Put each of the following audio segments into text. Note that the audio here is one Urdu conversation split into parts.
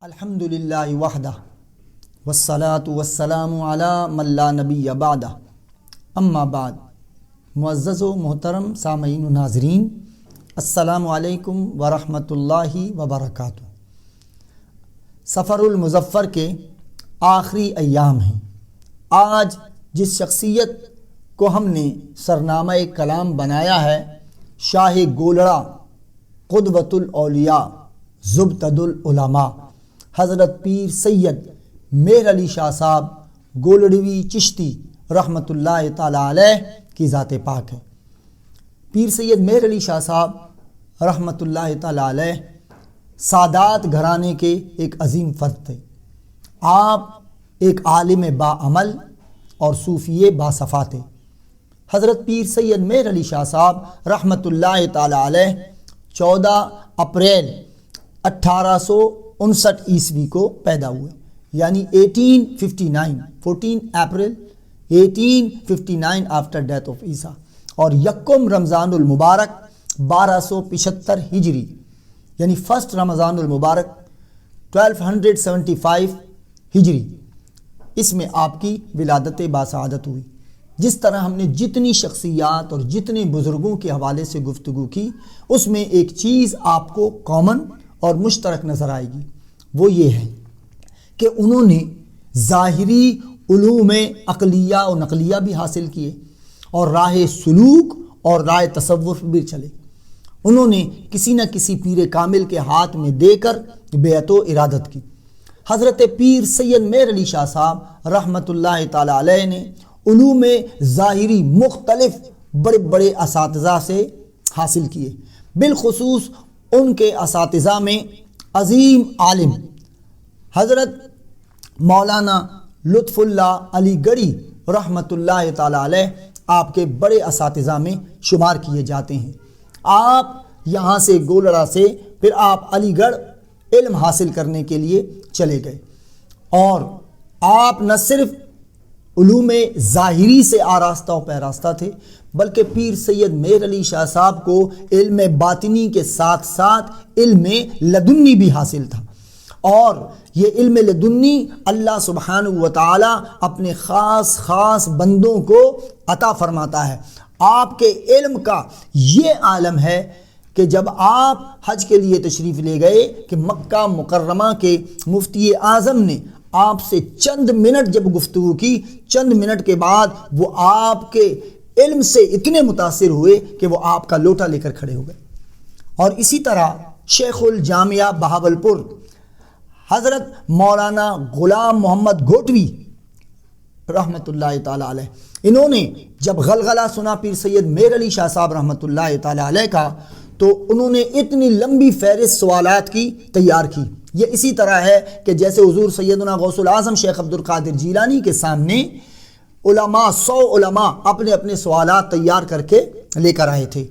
الحمدللہ وحدہ والصلاة والسلام علی من لا نبی بعدہ، اما بعد۔ معزز و محترم سامعین و ناظرین، السلام علیکم ورحمۃ اللہ وبرکاتہ۔ سفر المظفر کے آخری ایام ہیں۔ آج جس شخصیت کو ہم نے سرنامہ کلام بنایا ہے، شاہ گولڑا، قدوۃ الاولیاء، زبدۃ العلماء، حضرت پیر سید مہر علی شاہ صاحب گولڑوی چشتی رحمۃ اللہ تعالی علیہ کی ذات پاک ہے۔ پیر سید مہر علی شاہ صاحب رحمۃ اللہ تعالی علیہ سادات گھرانے کے ایک عظیم فرد تھے۔ آپ ایک عالم باعمل اور صوفی باصفا تھے۔ حضرت پیر سید مہر علی شاہ صاحب رحمۃ اللہ تعالی علیہ 14 اپریل 1859 عیسوی کو پیدا ہوئے، یعنی 14 اپریل 1859 آفٹر ڈیتھ آف عیسیٰ، اور یکم رمضان المبارک 1275 ہجری، یعنی فرسٹ رمضان المبارک 1275 ہجری، اس میں آپ کی ولادت باسعادت ہوئی۔ جس طرح ہم نے جتنی شخصیات اور جتنے بزرگوں کے حوالے سے گفتگو کی، اس میں ایک چیز آپ کو کامن اور مشترک نظر آئے گی، وہ یہ ہے کہ انہوں نے ظاہری علوم عقلیہ و نقلیہ بھی حاصل کیے اور راہ سلوک اور راہ تصوف بھی چلے۔ انہوں نے کسی نہ کسی پیر کامل کے ہاتھ میں دے کر بیعت و ارادت کی۔ حضرت پیر سید مہر علی شاہ صاحب رحمۃ اللہ تعالی علیہ نے علوم ظاہری مختلف بڑے بڑے اساتذہ سے حاصل کیے۔ بالخصوص ان کے اساتذہ میں عظیم عالم حضرت مولانا لطف اللہ علی گڑھی رحمۃ اللہ تعالی علیہ آپ کے بڑے اساتذہ میں شمار کیے جاتے ہیں۔ آپ یہاں سے گولڑا سے پھر آپ علی گڑھ علم حاصل کرنے کے لیے چلے گئے، اور آپ نہ صرف علوم ظاہری سے آراستہ و پیراستہ تھے، بلکہ پیر سید مہر علی شاہ صاحب کو علم باطنی کے ساتھ ساتھ علم لدنی بھی حاصل تھا، اور یہ علم لدنی اللہ سبحانہ و تعالی اپنے خاص بندوں کو عطا فرماتا ہے۔ آپ کے علم کا یہ عالم ہے کہ جب آپ حج کے لیے تشریف لے گئے کہ مکہ مکرمہ کے مفتی اعظم نے آپ سے چند منٹ جب گفتگو کی، چند منٹ کے بعد وہ آپ کے علم سے اتنے متاثر ہوئے کہ وہ آپ کا لوٹا لے کر کھڑے ہو گئے۔ اور اسی طرح شیخ الجامعہ بہاولپور حضرت مولانا غلام محمد گھوٹوی رحمۃ اللہ تعالی علیہ، انہوں نے جب غلغلہ سنا پیر سید مہر علی شاہ صاحب رحمۃ اللہ تعالی علیہ کا، تو انہوں نے اتنی لمبی فہرست سوالات کی تیار کی۔ یہ اسی طرح ہے کہ جیسے حضور سیدنا غوث العظم شیخ عبد القادر جیلانی کے سامنے علماء 100 علماء اپنے اپنے سوالات تیار کر کے لے کر آئے تھے،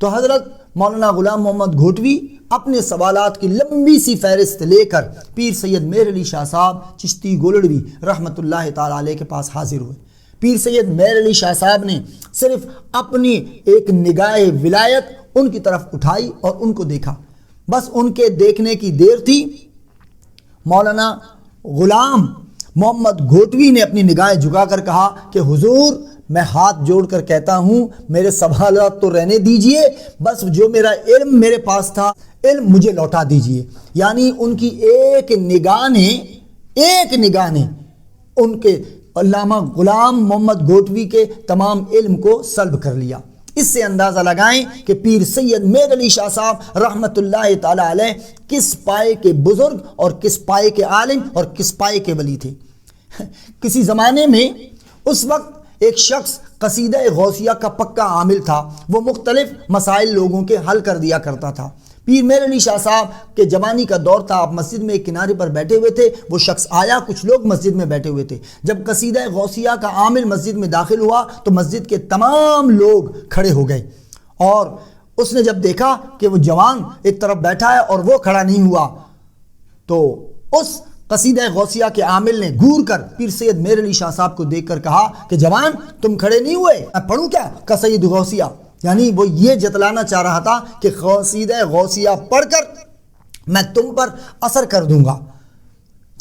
تو حضرت مولانا غلام محمد گھوٹوی اپنے سوالات کی لمبی سی فہرست لے کر پیر سید مہر علی شاہ صاحب چشتی گولڑوی رحمۃ اللہ تعالی علیہ کے پاس حاضر ہوئے۔ پیر سید مہر علی شاہ صاحب نے صرف اپنی ایک نگاہ ولایت ان کی طرف اٹھائی اور ان کو دیکھا، بس ان کے دیکھنے کی دیر تھی۔ مولانا غلام محمد گھوٹوی نے اپنی نگاہیں جھکا کر کہا کہ حضور، میں ہاتھ جوڑ کر کہتا ہوں میرے سوالات تو رہنے دیجئے، بس جو میرا علم میرے پاس تھا، علم مجھے لوٹا دیجئے۔ یعنی ان کی ایک نگاہ نے ان کے علامہ غلام محمد گھوٹوی کے تمام علم کو سلب کر لیا۔ اس سے اندازہ لگائیں کہ پیر سید مہر علی شاہ صاحب رحمۃ اللہ تعالی علیہ کس پائے کے بزرگ اور کس پائے کے عالم اور کس پائے کے ولی تھے۔ کسی زمانے میں اس وقت ایک شخص قصیدہ غوثیہ کا پکا عامل تھا، وہ مختلف مسائل لوگوں کے حل کر دیا کرتا تھا۔ پیر مہر علی شاہ صاحب کے جوانی کا دور تھا، آپ مسجد میں ایک کنارے پر بیٹھے ہوئے تھے، وہ شخص آیا، کچھ لوگ مسجد میں بیٹھے ہوئے تھے۔ جب قصیدہ غوثیہ کا عامل مسجد میں داخل ہوا تو مسجد کے تمام لوگ کھڑے ہو گئے، اور اس نے جب دیکھا کہ وہ جوان ایک طرف بیٹھا ہے اور وہ کھڑا نہیں ہوا، تو اس قصیدہ غوثیہ کے عامل نے گور کر پیر سید مہر علی شاہ صاحب کو دیکھ کر کہا کہ جوان، تم کھڑے نہیں ہوئے، میں پڑھوں کیا قصیدہ غوثیہ؟ یعنی وہ یہ جتلانا چاہ رہا تھا کہ قصیدہ غوثیہ پڑھ کر میں تم پر اثر کر دوں گا۔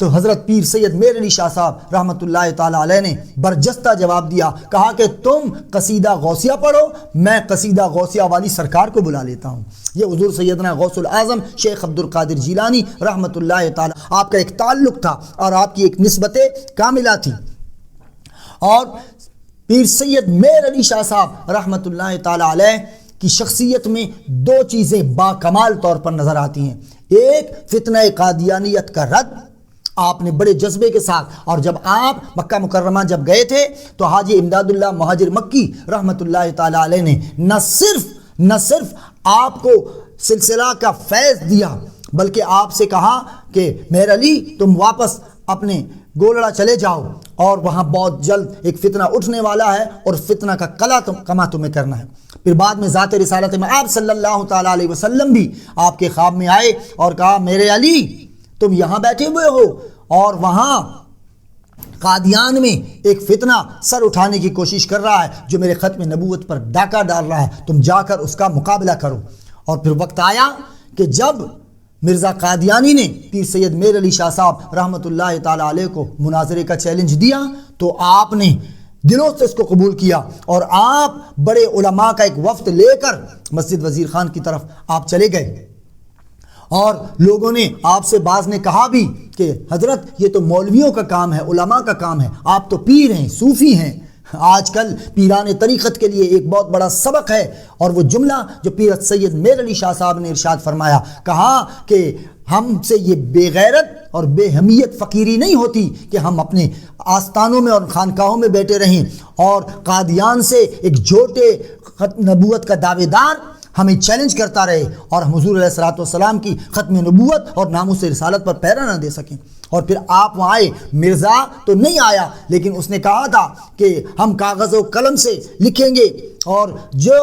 تو حضرت پیر سید میر علی شاہ صاحب رحمۃ اللہ تعالی علیہ نے برجستہ جواب دیا، کہا کہ تم قصیدہ غوثیہ پڑھو، میں قصیدہ غوثیہ والی سرکار کو بلا لیتا ہوں۔ یہ حضور سیدنا غوث العظم شیخ عبد القادر جیلانی رحمۃ اللہ تعالی، آپ کا ایک تعلق تھا اور آپ کی ایک نسبت کاملہ تھی۔ اور پیر سید میر علی شاہ صاحب رحمۃ اللہ تعالی علیہ کی شخصیت میں دو چیزیں با کمال طور پر نظر آتی ہیں۔ ایک فتنہ قادیانیت کا رد آپ نے بڑے جذبے کے ساتھ، اور جب آپ مکہ مکرمہ جب گئے تھے تو حاجی امداد اللہ مہاجر مکی رحمۃ اللہ تعالی علیہ نے نہ صرف آپ کو سلسلہ کا فیض دیا بلکہ آپ سے کہا کہ میر علی تم واپس اپنے گولڑا چلے جاؤ، اور وہاں بہت جلد ایک فتنہ اٹھنے والا ہے اور فتنہ کا کما تمہیں کرنا ہے۔ پھر بعد میں ذات رسالت میں آپ صلی اللہ تعالی علیہ وسلم بھی آپ کے خواب میں آئے اور کہا میرے علی تم یہاں بیٹھے ہوئے ہو اور وہاں قادیان میں ایک فتنہ سر اٹھانے کی کوشش کر رہا ہے جو میرے ختم نبوت پر ڈاکہ ڈال رہا ہے، تم جا کر اس کا مقابلہ کرو۔ اور پھر وقت آیا کہ جب مرزا قادیانی نے پیر سید میر علی شاہ صاحب رحمۃ اللہ تعالی علیہ کو مناظرے کا چیلنج دیا تو آپ نے دلوں سے اس کو قبول کیا، اور آپ بڑے علماء کا ایک وفد لے کر مسجد وزیر خان کی طرف آپ چلے گئے، اور لوگوں نے آپ سے بعض نے کہا بھی کہ حضرت یہ تو مولویوں کا کام ہے، علماء کا کام ہے، آپ تو پیر ہیں، صوفی ہیں۔ آج کل پیران طریقت کے لیے ایک بہت بڑا سبق ہے، اور وہ جملہ جو پیر سید میر علی شاہ صاحب نے ارشاد فرمایا، کہا کہ ہم سے یہ بے غیرت اور بے حمیت فقیری نہیں ہوتی کہ ہم اپنے آستانوں میں اور خانقاہوں میں بیٹھے رہیں اور قادیان سے ایک جھوٹے نبوت کا دعوے دار ہمیں چیلنج کرتا رہے اور ہم حضور علیہ الصلوۃ والسلام کی ختم نبوت اور ناموس رسالت پر پیرا نہ دے سکیں۔ اور پھر آپ وہاں آئے، مرزا تو نہیں آیا لیکن اس نے کہا تھا کہ ہم کاغذ و قلم سے لکھیں گے اور جو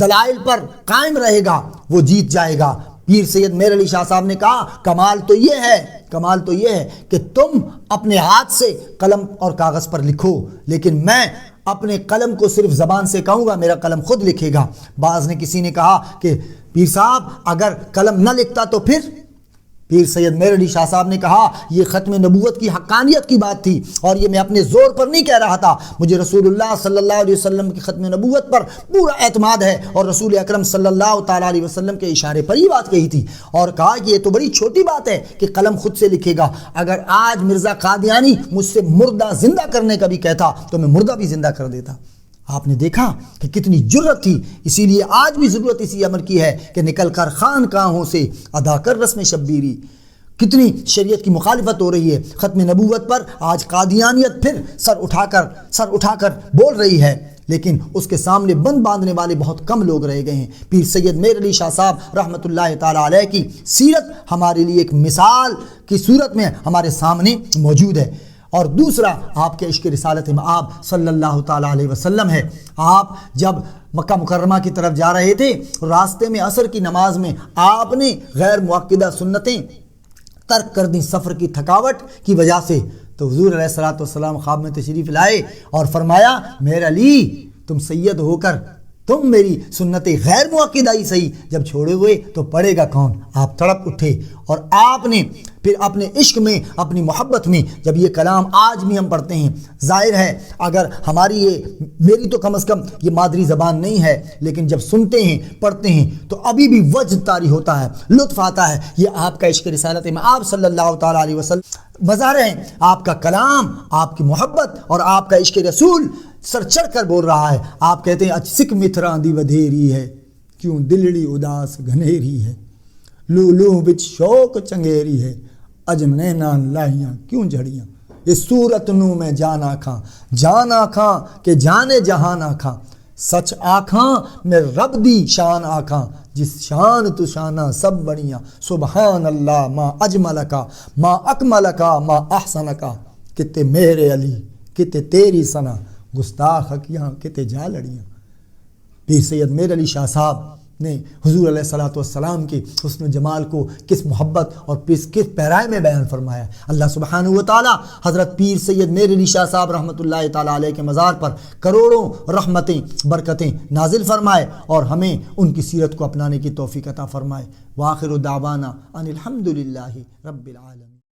دلائل پر قائم رہے گا وہ جیت جائے گا۔ پیر سید میر علی شاہ صاحب نے کہا کمال تو یہ ہے کہ تم اپنے ہاتھ سے قلم اور کاغذ پر لکھو، لیکن میں اپنے قلم کو صرف زبان سے کہوں گا، میرا قلم خود لکھے گا۔ بعض نے کسی نے کہا کہ پیر صاحب اگر قلم نہ لکھتا تو پھر؟ پیر سید میر علی شاہ صاحب نے کہا یہ ختم نبوت کی حقانیت کی بات تھی، اور یہ میں اپنے زور پر نہیں کہہ رہا تھا، مجھے رسول اللہ صلی اللہ علیہ وسلم کی ختم نبوت پر پورا اعتماد ہے، اور رسول اکرم صلی اللہ تعالی علیہ وسلم کے اشارے پر یہ بات کہی تھی، اور کہا کہ یہ تو بڑی چھوٹی بات ہے کہ قلم خود سے لکھے گا، اگر آج مرزا قادیانی مجھ سے مردہ زندہ کرنے کا بھی کہتا تو میں مردہ بھی زندہ کر دیتا۔ آپ نے دیکھا کہ کتنی جرت تھی، اسی لیے آج بھی ضرورت اسی امر کی ہے کہ نکل کر خانقاہوں سے ادا کر رسم شبیری۔ کتنی شریعت کی مخالفت ہو رہی ہے، ختم نبوت پر آج قادیانیت پھر سر اٹھا کر بول رہی ہے، لیکن اس کے سامنے بند باندھنے والے بہت کم لوگ رہ گئے ہیں۔ پیر سید میر علی شاہ صاحب رحمۃ اللہ تعالی علیہ کی سیرت ہمارے لیے ایک مثال کی صورت میں ہمارے سامنے موجود ہے۔ اور دوسرا آپ کے عشق رسالت مآب صلی اللہ تعالی علیہ وسلم ہے۔ آپ جب مکہ مکرمہ کی طرف جا رہے تھے، راستے میں عصر کی نماز میں آپ نے غیر مؤکدہ سنتیں ترک کر دیں سفر کی تھکاوٹ کی وجہ سے، تو حضور علیہ الصلوۃ والسلام خواب میں تشریف لائے اور فرمایا میرے علی تم سید ہو کر تم میری سنت غیر مؤکدہ ہی صحیح جب چھوڑے ہوئے تو پڑے گا کون؟ آپ تڑپ اٹھے اور آپ نے پھر اپنے عشق میں اپنی محبت میں جب یہ کلام آج بھی ہم پڑھتے ہیں، ظاہر ہے اگر ہماری میری تو کم از کم یہ مادری زبان نہیں ہے، لیکن جب سنتے ہیں پڑھتے ہیں تو ابھی بھی وجد طاری ہوتا ہے، لطف آتا ہے۔ یہ آپ کا عشق رسالت میں آپ صلی اللہ تعالیٰ علیہ وسلم مظاہرے ہیں، آپ کا کلام، آپ کی محبت اور آپ کا عشق رسول سر چڑھ کر بول رہا ہے۔ آپ کہتے ہیں اچ سکھ متھراں دی ودھیری ہے، کیوں دلڑی اداس گھنیری ہے، لو لو وچ شوق چنگیری ہے، اج نینا لائیاں کیوں جھڑیاں، اس صورت نو میں جان آکھاں کہ جانے جہان آکھاں، سچ آکھاں میں رب دی شان آکھاں، جس شان تو شانہ سب بڑیاں، سبحان اللہ ما اجملکا ما اکملکا ما احسنکا، کتے میرے علی کتے تیری ثنا، گستاخ کیاں کتے جا لڑیاں۔ پیر سید میر علی شاہ صاحب نے حضور علیہ الصلوۃ والسلام کی حسن و جمال کو کس محبت اور کس پیرائے میں بیان فرمایا۔ اللہ سبحانہ و تعالی حضرت پیر سید میر علی شاہ صاحب رحمۃ اللہ تعالی علیہ کے مزار پر کروڑوں رحمتیں برکتیں نازل فرمائے اور ہمیں ان کی سیرت کو اپنانے کی توفیق عطا فرمائے۔ وآخر دعوانا ان الحمد للہ رب العالمین۔